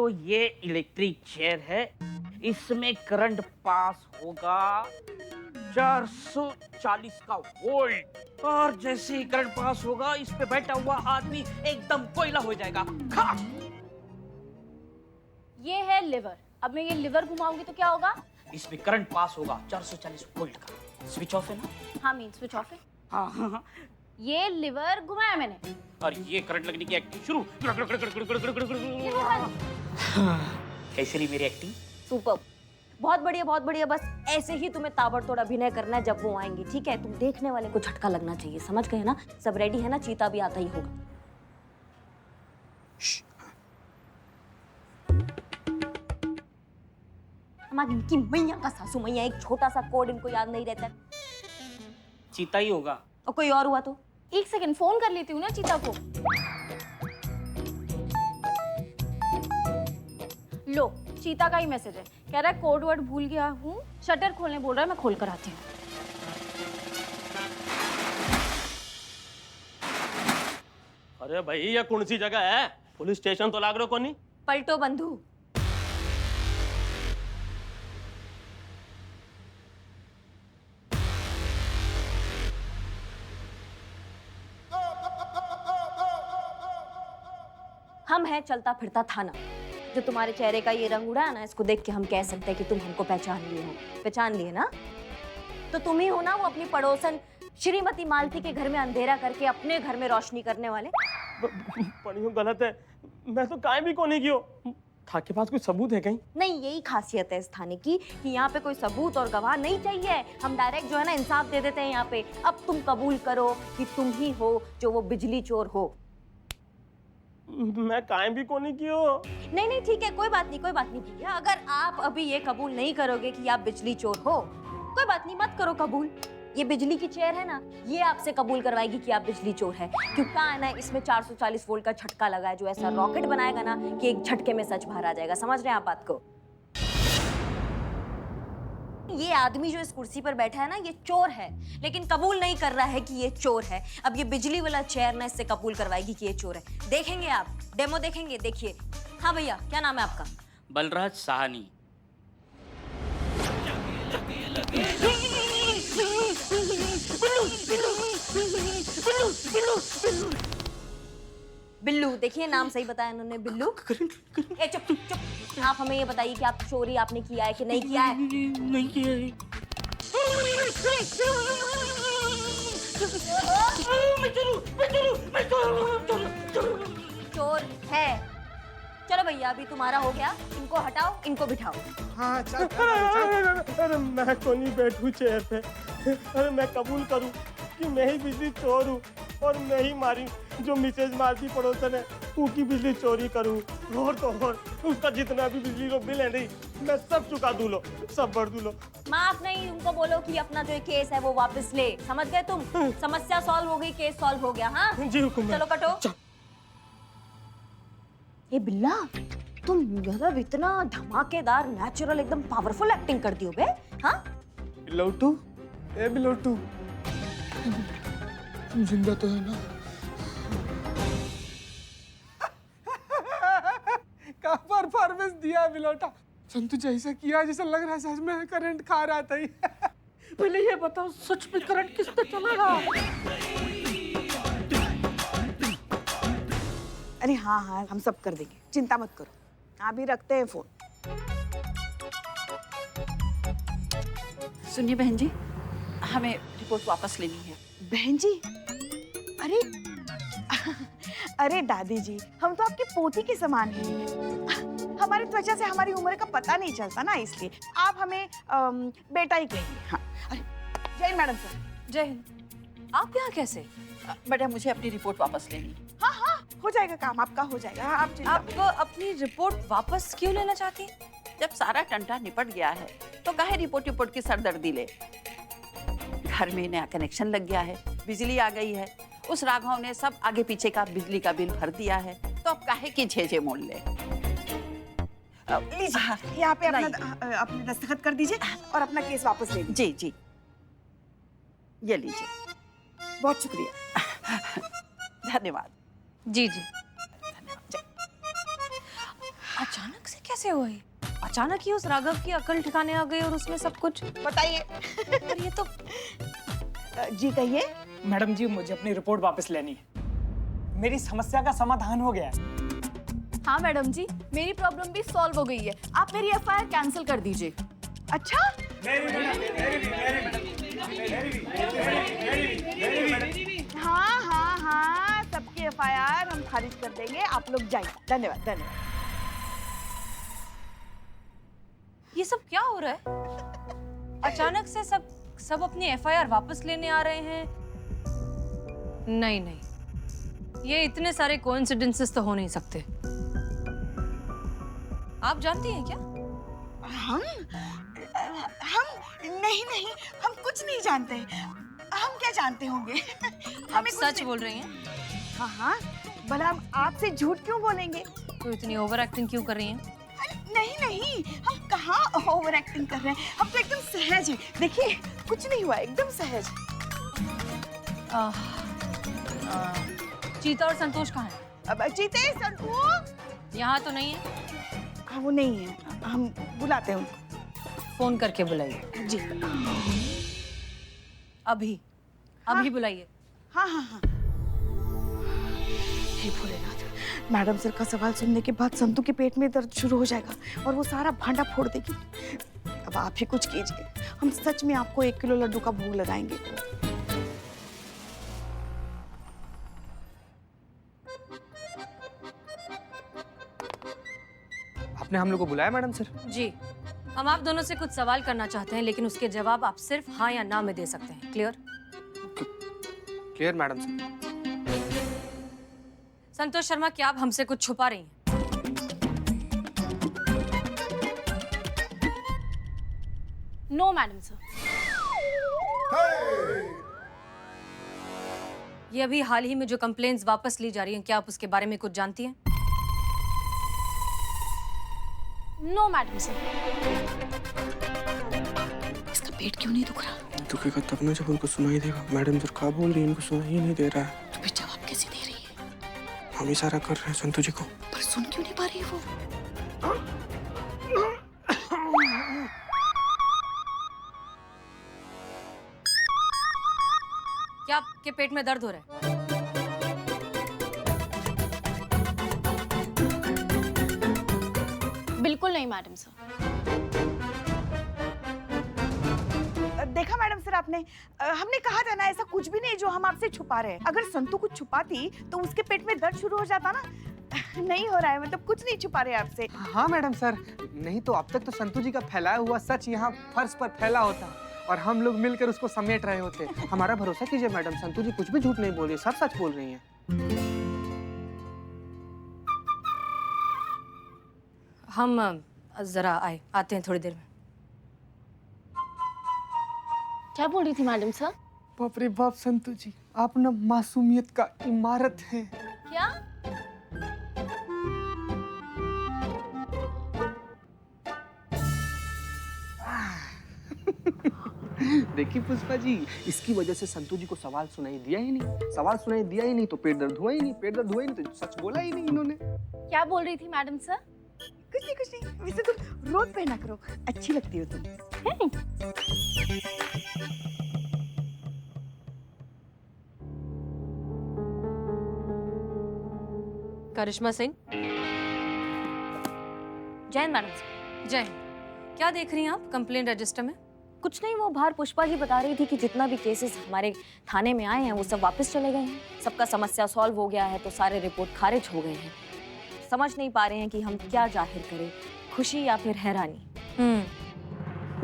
तो ये electric chair है, इसमें करंट पास होगा 440 का वोल्ट, और जैसे ही करंट पास होगा इस पे बैठा हुआ आदमी एकदम कोयला हो जाएगा। खा! ये है लिवर। अब मैं ये लिवर घुमाऊंगी तो क्या होगा? इसमें करंट पास होगा 440 वोल्ट का। स्विच ऑफ है ना? हाँ, मीन स्विच ऑफ है। हाँ। ये लिवर घुमाया मैंने और ये करंट लगने की एक्टिंग शुरू। कैसी रही मेरी एक्टिंग? सुपर, बहुत बढ़िया बहुत बढ़िया। बस ऐसे ही तुम्हें ताबड़तोड़ अभिनय करना है जब वो आएंगी, ठीक है? तुम देखने वाले को झटका लगना चाहिए, समझ गए ना? सब रेडी है ना? चीता भी आता ही होगा। हमारी इनकी मैया का सासू मैया, एक छोटा सा कोड इनको याद नहीं रहता। चीता ही होगा। और कोई और हुआ तो? एक सेकंड फोन कर लेती हूँ ना चीता को। लो, चीता का ही मैसेज है, कह रहा है कोड वर्ड भूल गया हूँ, शटर खोलने बोल रहा है, मैं खोल कर आती हूँ। अरे भाई ये कौन सी जगह है? पुलिस स्टेशन तो लाग रहा कोनी? पलटो बंधु। हम हैं चलता फिरता थाना। जो तुम्हारे चेहरे का ये रंग उड़ा है ना, इसको देख के हम कह सकते हैं कि तुम हमको पहचान लिए हो। पहचान लिए ना? तो तुम ही हो ना वो अपनी पड़ोसन श्रीमती मालती के घर में अंधेरा करके अपने घर में रोशनी करने वाले? पढ़ियो गलत है, मैं तो काहे भी कोनी कियो। था के पास कोई सबूत है कहीं? नहीं, यही खासियत है इस थाने की कि यहाँ पे कोई सबूत और गवाह नहीं चाहिए। हम डायरेक्ट जो है ना इंसाफ दे देते हैं यहाँ पे। अब तुम कबूल करो कि तुम ही हो जो वो बिजली चोर हो। मैं काहे भी कोनी कियो। नहीं नहीं ठीक है, कोई बात नहीं, कोई बात नहीं भैया। अगर आप अभी ये कबूल नहीं करोगे कि आप बिजली चोर हो, कोई बात नहीं, मत करो कबूल। ये बिजली की चेयर है ना, ये आपसे कबूल करवाएगी कि आप बिजली चोर है। क्योंकि क्या है ना, इसमें 440 वोल्ट का झटका लगा है जो ऐसा रॉकेट बनाएगा ना कि एक झटके में सच बाहर आ जाएगा। समझ रहे हैं आप बात को? ये आदमी जो इस कुर्सी पर बैठा है ना, ये चोर है, लेकिन कबूल नहीं कर रहा है कि ये चोर है। अब ये बिजली वाला चेयर ना इससे कबूल करवाएगी कि ये चोर है। देखेंगे आप, डेमो देखेंगे, देखिए। हाँ भैया, क्या नाम है आपका? बलराज साहनी। बिल्लू। देखिए नाम सही बताया इन्होंने, बिल्लू। ए चुप चुप। आप हमें ये बताइए कि आप चोरी आपने किया है कि नहीं किया है? नहीं किया है। चोर है। चलो भैया, अभी तुम्हारा हो गया। इनको हटाओ, इनको बिठाओ। हाँ चल। अरे मैं कोनी बैठू चेयर पे। अरे मैं कबूल करूं कि मैं ही बिजली चोर हूँ और मैं ही मारी जो मिसेज मालती पड़ोसन है उसकी बिजली चोरी करूं। और तो और उसका जितना भी बिजली का बिल है नहीं, मैं सब चुका दूं लो, सब भर दूं लो। माफ नहीं, उनको बोलो कि अपना जो केस है वो वापस ले। समझ गए तुम? समस्या सॉल्व हो गई, केस सॉल्व हो गया। हाँ जी हुकुम। चलो कटो। ये बिल्ला, तुम मतलब इतना धमाकेदार नेचुरल एकदम पावरफुल एक्टिंग करती हो बे। हाँ बिलोटू, ए बिलोटू, तुम जिंदा तो है ना? का परफॉर्मेंस दिया बिलोटा। संतु जैसा किया जैसा लग रहा है सच में करंट खा रहा था। पहले ये बताओ, सच में करंट किस पे चलेगा? अरे हाँ हाँ, हम सब कर देंगे, चिंता मत करो। अभी रखते हैं फोन। सुनिए बहन जी, हमें रिपोर्ट वापस लेनी है। बहन जी, अरे अरे दादी जी, हम तो आपकी पोती के समान हैं। हमारी त्वचा से हमारी उम्र का पता नहीं चलता ना, इसलिए आप हमें बेटा ही कहेंगे। हाँ, अरे जय हिंद मैडम सर। जय हिंद। आप यहाँ कैसे? बेटा मुझे अपनी रिपोर्ट वापस लेनी है। हाँ हाँ, हो जाएगा काम आपका, हो जाएगा। हाँ, आप चिंता मत आप अपनी रिपोर्ट वापस क्यों लेना चाहती? जब सारा टंटा निपट गया है तो काहे रिपोर्ट की सरदर्दी ले? घर में नया कनेक्शन लग गया है, बिजली आ गई है, उस राघव ने सब आगे पीछे का बिजली का बिल भर दिया है, तो अब काहे की झेझे मोल ले। लीजिए, यहाँ पे अपने दस्तखत कर दीजिए और अपना केस वापस ले लीजिए। जी जी, ये लीजिए। बहुत शुक्रिया। धन्यवाद। जी जी। अचानक से कैसे हुआ ये? अचानक ही उस राघव की अकल ठिकाने आ गई और उसमें सब कुछ। बताइए। पर ये तो जी कहिए। मैडम जी, मुझे अपनी रिपोर्ट वापस लेनी है। मेरी समस्या का समाधान हो गया है। हाँ मैडम जी, मेरी प्रॉब्लम भी सॉल्व हो गई है। आप मेरी एफआईआर कैंसिल कर दीजिए। अच्छा, हाँ हाँ हाँ, सबकी एफआईआर हम खारिज कर देंगे। आप लोग जाइए। धन्यवाद धन्यवाद। ये सब क्या हो रहा है? अचानक से सब अपनी एफआईआर वापस लेने आ रहे हैं। नहीं नहीं, ये इतने सारे कोइंसिडेंसेस तो हो नहीं सकते। आप जानती हैं क्या? हम नहीं नहीं, हम कुछ नहीं जानते। हम क्या जानते होंगे? आप हमें कुछ सच नहीं- बोल रही हैं? हाँ हाँ, भला हम आपसे झूठ क्यों बोलेंगे? तो इतनी ओवर एक्टिंग क्यों कर रही हैं? नहीं नहीं, हम कहाँ ओवर एक्टिंग कर रहे हैं। हम तो एकदम सहज हैं। देखिए, कुछ नहीं हुआ, एकदम सहज। चीता और संतोष कहाँ हैं? अब जीते संतू, यहाँ तो नहीं है। हाँ वो नहीं है, हम बुलाते हैं उनको। फोन करके बुलाइए। जी अभी बुलाइए। हाँ हाँ हाँ। हे भोलेनाथ, मैडम सर का सवाल सुनने के बाद संतू के पेट में दर्द शुरू हो जाएगा और वो सारा भांडा फोड़ देगी। अब आप ही कुछ कीजिए, हम सच में आपको 1 किलो लड्डू का भोग लगाएंगे। आपने हम लोग को बुलाया मैडम सर? जी, हम आप दोनों से कुछ सवाल करना चाहते हैं, लेकिन उसके जवाब आप सिर्फ हाँ या ना में दे सकते हैं। Clear? Clear madam sir. Santosh Sharma, क्या आप हमसे कुछ छुपा रही हैं? No madam sir. ये अभी हाल ही में जो कंप्लेंट्स वापस ली जा रही हैं, क्या आप उसके बारे में कुछ जानती हैं? No madam sir. इसका पेट क्यों नहीं दुख रहा? दुखेगा तब ना जब उनको सुनाई देगा। मैडम सर क्या बोल रही है, इनको सुनाई ही नहीं दे रहा है। तो फिर जवाब कैसे दे रही है? हम इशारा कर रहे हैं संतू जी को। पर सुन क्यों नहीं पा रही वो? क्या आपके पेट में दर्द हो रहा है? बिल्कुल नहीं मैडम सर। देखा मैडम सर आपने, हमने कहा था ना ऐसा कुछ भी नहीं जो हम आपसे छुपा रहे हैं। अगर संतू कुछ छुपाती तो उसके पेट में दर्द शुरू हो जाता ना। नहीं हो रहा है, मतलब कुछ नहीं छुपा रहे आपसे। हाँ मैडम सर, नहीं तो अब तक तो संतू जी का फैलाया हुआ सच यहाँ फर्श पर फैला होता और हम लोग मिलकर उसको समेट रहे होते। हमारा भरोसा कीजिए मैडम, संतू जी कुछ भी झूठ नहीं बोल रही, सब सच बोल रही हैं। हम जरा आते हैं थोड़ी देर में। क्या बोल रही थी मैडम सर? बाप रे बाप संतू जी, आप ना मासूमियत का इमारत है। क्या? देखिए पुष्पा जी, इसकी वजह से संतू जी को सवाल सुनाई दिया ही नहीं। सवाल सुनाई दिया ही नहीं तो पेट दर्द हुआ ही नहीं। पेट दर्द हुआ ही नहीं तो सच बोला ही नहीं इन्होंने। क्या बोल रही थी मैडम सर? कुछ नहीं। वैसे तुम रोज पहना करो, अच्छी लगती हो तुम। करिश्मा सिंह। जैन मैडम। जय हिंद। क्या देख रही हैं आप कंप्लेंट रजिस्टर में? कुछ नहीं, वो बाहर पुष्पा जी बता रही थी कि जितना भी केसेस हमारे थाने में आए हैं वो सब वापस चले गए हैं। सबका समस्या सॉल्व हो गया है तो सारे रिपोर्ट खारिज हो गए हैं। समझ नहीं पा रहे हैं कि हम क्या जाहिर करें, खुशी या फिर हैरानी।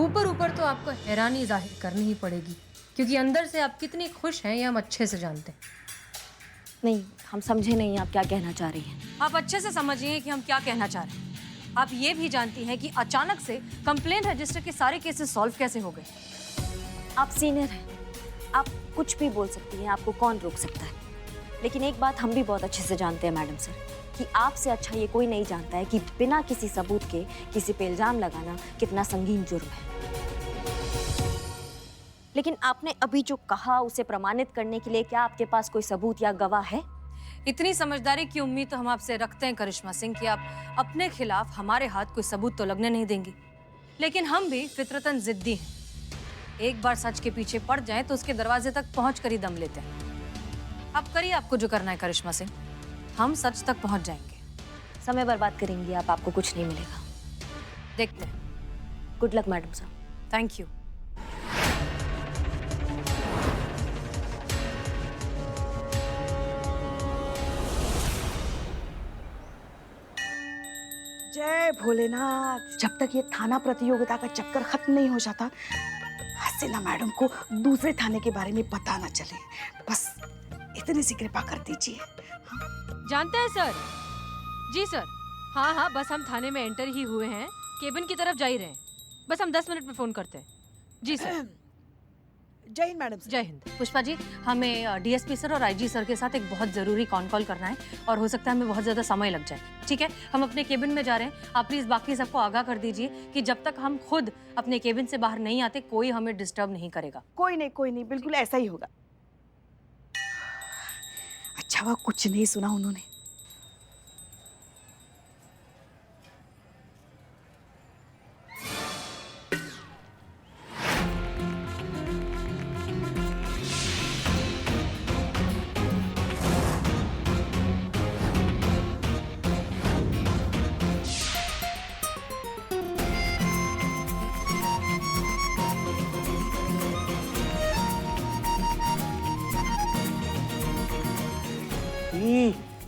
ऊपर ऊपर तो आपको हैरानी जाहिर करनी ही पड़ेगी, क्योंकि अंदर से आप कितनी खुश हैं ये हम अच्छे से जानते हैं। नहीं, हम समझे नहीं आप क्या कहना चाह रही हैं। आप अच्छे से समझिए कि हम क्या कहना चाह रहे हैं। आप ये भी जानती हैं कि अचानक से कंप्लेंट रजिस्टर के सारे केसेस सॉल्व कैसे हो गए। आप सीनियर हैं, आप कुछ भी बोल सकती हैं, आपको कौन रोक सकता है। लेकिन एक बात हम भी बहुत अच्छे से जानते हैं मैडम सर, कि आपसे अच्छा ये कोई नहीं जानता है कि बिना किसी सबूत के किसी पे इल्जाम लगाना कितना संगीन जुर्म है। लेकिन आपने अभी जो कहा उसे प्रमाणित करने के लिए क्या आपके पास कोई सबूत या गवाह है? इतनी समझदारी की उम्मीद तो हम आपसे रखते हैं करिश्मा सिंह कि आप अपने खिलाफ हमारे हाथ कोई सबूत तो लगने नहीं देंगी। लेकिन हम भी फितरतन जिद्दी हैं। एक बार सच के पीछे पड़ जाएं तो उसके दरवाजे तक पहुंच कर ही दम लेते हैं। अब करिए आपको जो करना है करिश्मा सिंह, हम सच तक पहुंच जाएंगे। समय बर्बाद करेंगी आप, आपको कुछ नहीं मिलेगा। देखते हैं। गुड लक मैडम साहब। Thank you. जय भोलेनाथ। जब तक ये थाना प्रतियोगिता का चक्कर खत्म नहीं हो जाता, हसीना मैडम को दूसरे थाने के बारे में पता ना चले। बस इतनी सी कृपा कर दीजिए। जानते हैं सर? जी सर। हाँ हाँ, बस हम थाने में एंटर ही हुए हैं, केबिन की तरफ जा ही रहे हैं। बस हम 10 मिनट में फोन करते हैं। जी सर। जय हिंद मैडम। जय हिंद। पुष्पा जी, हमें डीएसपी सर और आईजी सर के साथ एक बहुत जरूरी कॉल करना है और हो सकता है हमें बहुत ज्यादा समय लग जाए। ठीक है, हम अपने केबिन में जा रहे हैं। आप प्लीज बाकी सबको आगाह कर दीजिए कि जब तक हम खुद अपने केबिन से बाहर नहीं आते कोई हमें डिस्टर्ब नहीं करेगा। कोई नहीं, बिल्कुल ऐसा ही होगा। अच्छा हुआ कुछ नहीं सुना उन्होंने।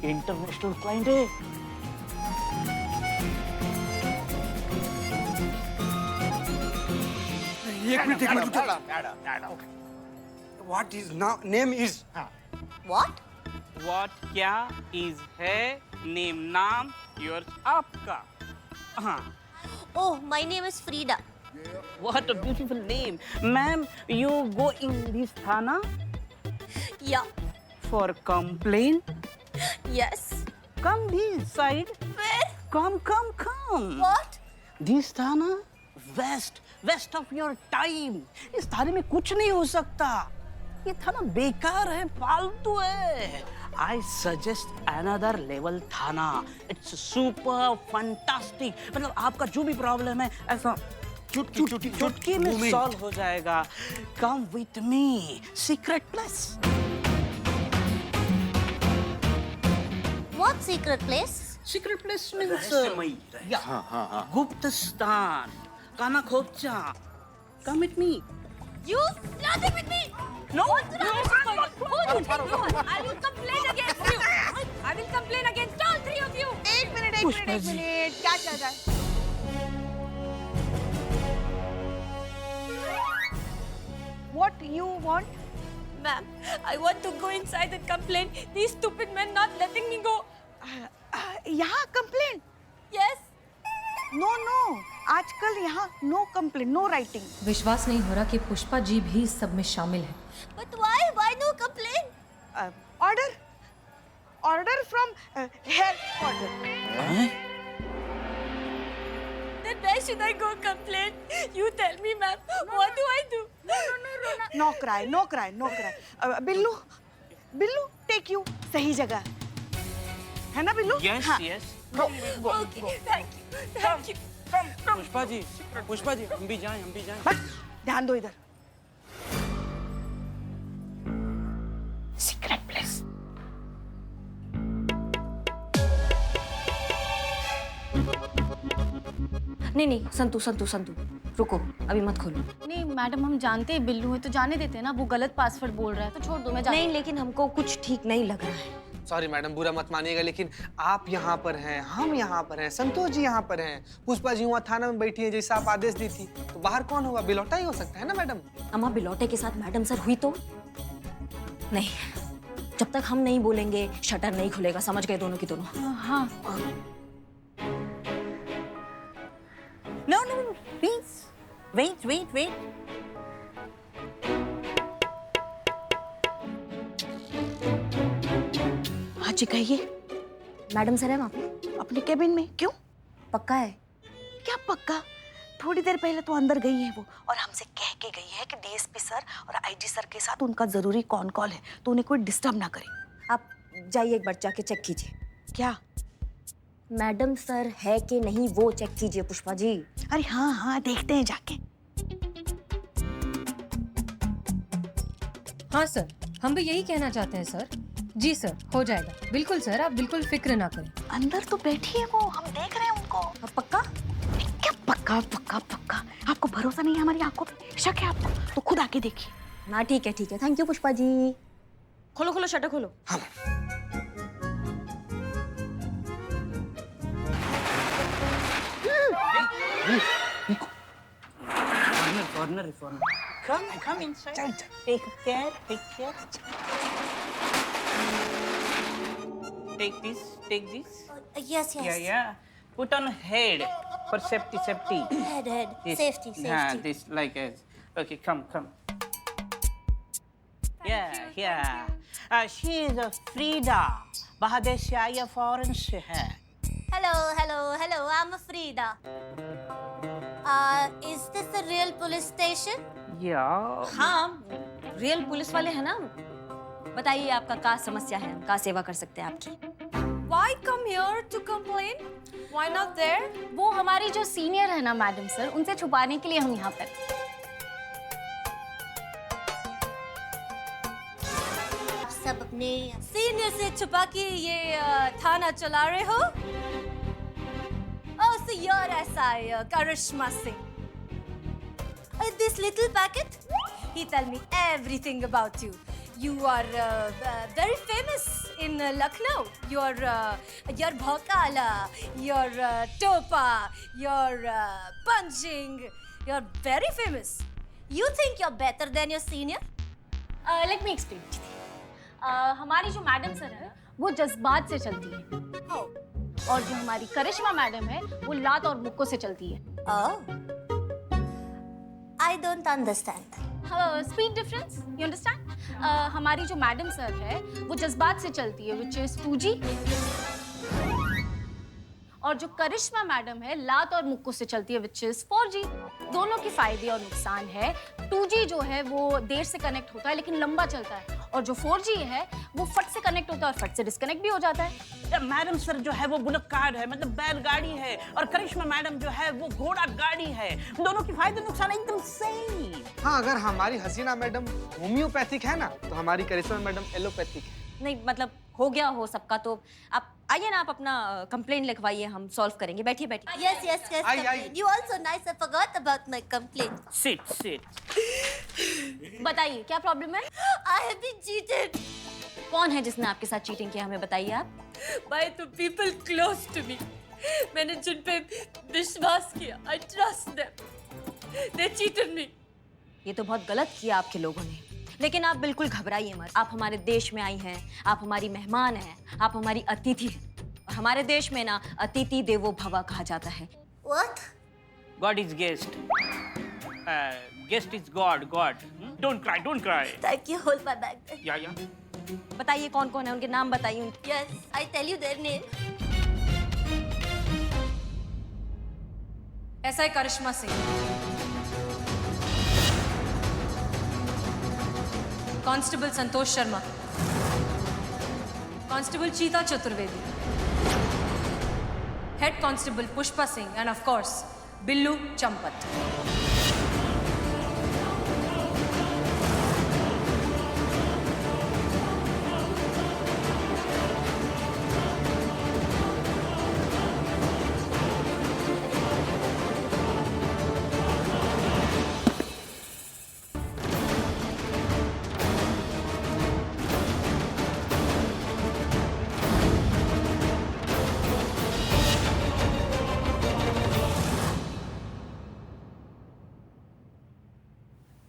इंटरनेशनल क्लाइंट है। एक minute what is name is what? What क्या इज है नेम नाम योर आपका। हाँ। Oh, my name is Frida. What a beautiful name. Ma'am, you go in this thana या for complaint? Yes. Come this side. Where? Come. What? This thana west of your time. इस थाने में कुछ नहीं हो सकता। ये थाना बेकार है, फालतू है। I suggest another level थाना. It's super fantastic. मतलब आपका जो भी प्रॉब्लम है ऐसा चुटकी में सॉल्व हो जाएगा। Come with me. Secret place. What secret place? Secret place means गुप्त स्थान, काना खोपचा। Come with me. You nothing with me. No. I will complain against you. I will complain against all three of you. एक minute, क्या चल रहा है? What you want? Ma'am, I want to go inside and complain. These stupid men not letting me go. यहाँ complaint? Yes. No, आजकल यहाँ no complaint, no writing. विश्वास नहीं हो रहा कि पुष्पा जी भी इस सब में शामिल है। But why no complaint? Order from headquarter. Then where should I go complain? You tell me, ma'am. What do I do? No cry. Billu take you सही जगह है ना बिल्लू? Yes, हाँ। yes. Okay, thank you. Pushpa ji हम भी जाएं। बस ध्यान दो इधर। Secret place. नहीं, संतु रुको, अभी मत खोलो। नहीं मैडम, हम जानते हैं बिल्लू है तो जाने देते हैं ना। वो गलत पासवर्ड बोल रहा है तो छोड़ दो, मैं नहीं, लेकिन हमको कुछ ठीक नहीं लग रहा है। सॉरी मैडम, बुरा मत मानिएगा, लेकिन आप यहाँ पर हैं, हम यहाँ पर हैं, संतोष जी यहाँ पर हैं, पुष्पा जी वहाँ थाना में बैठी हैं जैसा आप आदेश दी थी। तो बाहर कौन होगा? बिलौटा ही हो सकता है ना मैडम? अम्मा बिलौटे के साथ मैडम सर हुई तो नहीं। जब तक हम नहीं बोलेंगे शटर नहीं खुलेगा, समझ गए दोनों की दोनों? हाँ। No, please. Wait. हाँ जी, कहिए। मैडम सर है वहाँ पे अपने केबिन में? क्यों? पक्का है? क्या पक्का? थोड़ी देर पहले तो अंदर गई है वो, और हमसे कह के गई है कि डीएसपी सर और आईजी सर के साथ उनका जरूरी कॉल है, तो उन्हें कोई डिस्टर्ब ना करे। आप जाइए एक बार जाके चेक कीजिए। क्या? मैडम सर है कि नहीं वो चेक कीजिए पुष्पा जी। अरे हाँ हाँ, देखते हैं जाके। हाँ सर, हम भी यही कहना चाहते हैं सर। जी सर, हो जाएगा। बिल्कुल सर, आप बिल्कुल फिक्र ना करें। अंदर तो बैठी है वो, हम देख रहे हैं उनको। अब पक्का? क्या पक्का पक्का पक्का? आपको भरोसा नहीं है हमारी आंखों पे? शक है आपको तो खुद आके देखिए। ना ठीक है, थैंक यू पुष्पा जी। खोलो खोलो शटर खोलो। हाँ। Corner. Come inside. Take care. Take this. Yes. Yeah. Put on head for safety. Head. This. Safety. Yeah, this like as. Okay, come. Yeah. She is a Frida. बाहर से आई है, foreign से है। Hello. I'm Frida. Is this the real police station? Yeah. हाँ, real police वाले हैं ना। बताइए आपका क्या समस्या है, हम क्या सेवा कर सकते हैं आपकी? Why come here to complain? Why not there? वो हमारी जो सीनियर है ना मैडम सर, उनसे छुपाने के लिए हम यहाँ पर। आप सब अपने सीनियर से छुपा के ये थाना चला रहे हो? Oh, so you're SI Karishma Singh. this little packet? He tell me everything about you. You are very famous in Lucknow. Your bhokala, your topa, your punching. You're very famous. You think you're better than your senior? Let me explain. हमारी जो madam sir है वो जज्बात से चलती है और जो हमारी करिश्मा मैडम है वो लात और मुक्कों से चलती है। Oh. I don't understand. Speed difference, you understand? हमारी जो मैडम सर है वो जज्बात से चलती है विच इज 2G, और जो करिश्मा मैडम है लात और मुक्कों से चलती है विच इज 4G। दोनों के फायदे और नुकसान है। 2G जो है वो देर से कनेक्ट होता है लेकिन लंबा चलता है, और जो 4G है वो फट से कनेक्ट होता है और फट से डिस्कनेक्ट भी हो जाता है। मैडम सर जो है वो बुलक कार है, मतलब बैलगाड़ी है, और करिश्मा मैडम जो है वो घोड़ा गाड़ी है। दोनों के फायदे नुकसान एकदम सही। हाँ, अगर हमारी हसीना मैडम होम्योपैथिक है ना, तो हमारी करिश्मा मैडम एलोपैथिक है। नहीं मतलब हो गया हो सबका, तो आप आइए ना, आप अपना कंप्लेंट लिखवाइए, हम सॉल्व करेंगे। बैठिए। Yes. Aye. You also nice. I forgot about my complaint. Sit. बताइए क्या प्रॉब्लम है? I have been cheated. कौन है जिसने आपके साथ चीटिंग किया, हमें बताइए आप। By the people close to me. मैंने जिन पे विश्वास किया, I trust them. They cheated me. ये तो बहुत गलत किया आपके लोगों ने, लेकिन आप बिल्कुल घबराइए मत। आप हमारे देश में आई हैं, आप हमारी मेहमान हैं, आप हमारी अतिथि हैं। और हमारे देश में ना अतिथि देवो भव कहा जाता है। What? God is guest. Guest is God. Don't cry. Thank you. Hold my bag. Yeah. बताइए कौन कौन है, उनके नाम बताइए उनके। Yes, I tell you their name. SI Karishma Singh, constable Santosh Sharma, constable Cheeta Chaturvedi, head constable Pushpa Singh, and of course Billu Champat.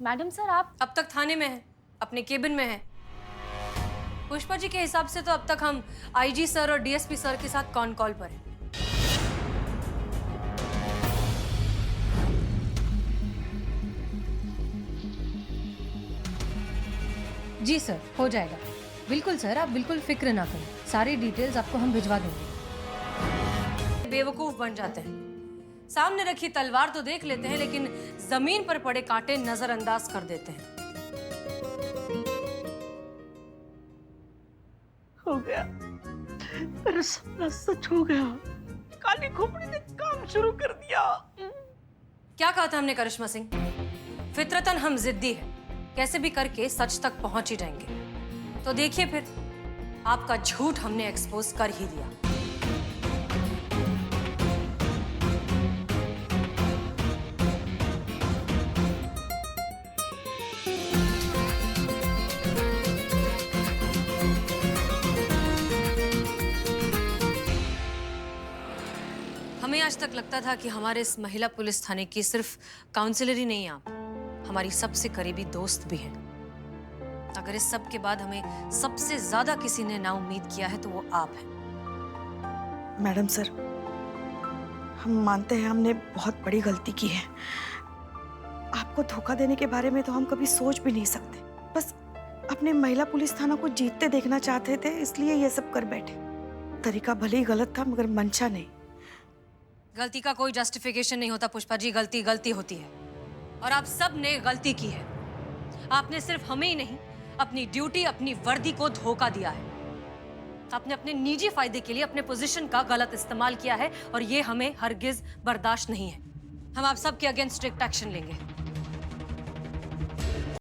Madam sir आप अब तक थाने में हैं, अपने केबिन में हैं। पुष्पा जी के हिसाब से तो अब तक हम IG सर और DSP सर के साथ कॉन कॉल पर हैं। जी सर, हो जाएगा। बिल्कुल सर, आप बिल्कुल फिक्र ना करें, सारी डिटेल्स आपको हम भिजवा देंगे। बेवकूफ बन जाते हैं, सामने रखी तलवार तो देख लेते हैं लेकिन जमीन पर पड़े कांटे नजरअंदाज कर देते हैं। Oh गया, मेरा सपना सच हो गया। काली खोपड़ी ने काम शुरू कर दिया। क्या कहा था हमने करिश्मा सिंह? फितरतन हम जिद्दी हैं, कैसे भी करके सच तक पहुंच ही जाएंगे। तो देखिए फिर, आपका झूठ हमने एक्सपोज कर ही दिया। हमें आज तक लगता था कि हमारे इस महिला पुलिस थाने की सिर्फ काउंसिलर ही नहीं आप, हमारी सबसे करीबी दोस्त भी हैं। अगर इस सब के बाद हमें सबसे ज्यादा किसी ने ना उम्मीद किया है तो वो आप हैं। मैडम सर, हम मानते हैं हमने बहुत बड़ी गलती की है। आपको धोखा देने के बारे में तो हम कभी सोच भी नहीं सकते। बस अपने महिला पुलिस थाना को जीतते देखना चाहते थे, इसलिए ये सब कर बैठे। तरीका भले ही गलत था मगर मंशा नहीं। गलती का कोई जस्टिफिकेशन नहीं होता पुष्पा जी, गलती गलती होती है और आप सब ने गलती की है। आपने सिर्फ हमें ही नहीं, अपनी ड्यूटी, अपनी वर्दी को धोखा दिया है। आपने अपने निजी फायदे के लिए अपने पोजीशन का गलत इस्तेमाल किया है और ये हमें हरगिज बर्दाश्त नहीं है। हम आप सब के अगेंस्ट स्ट्रिक्ट एक्शन लेंगे।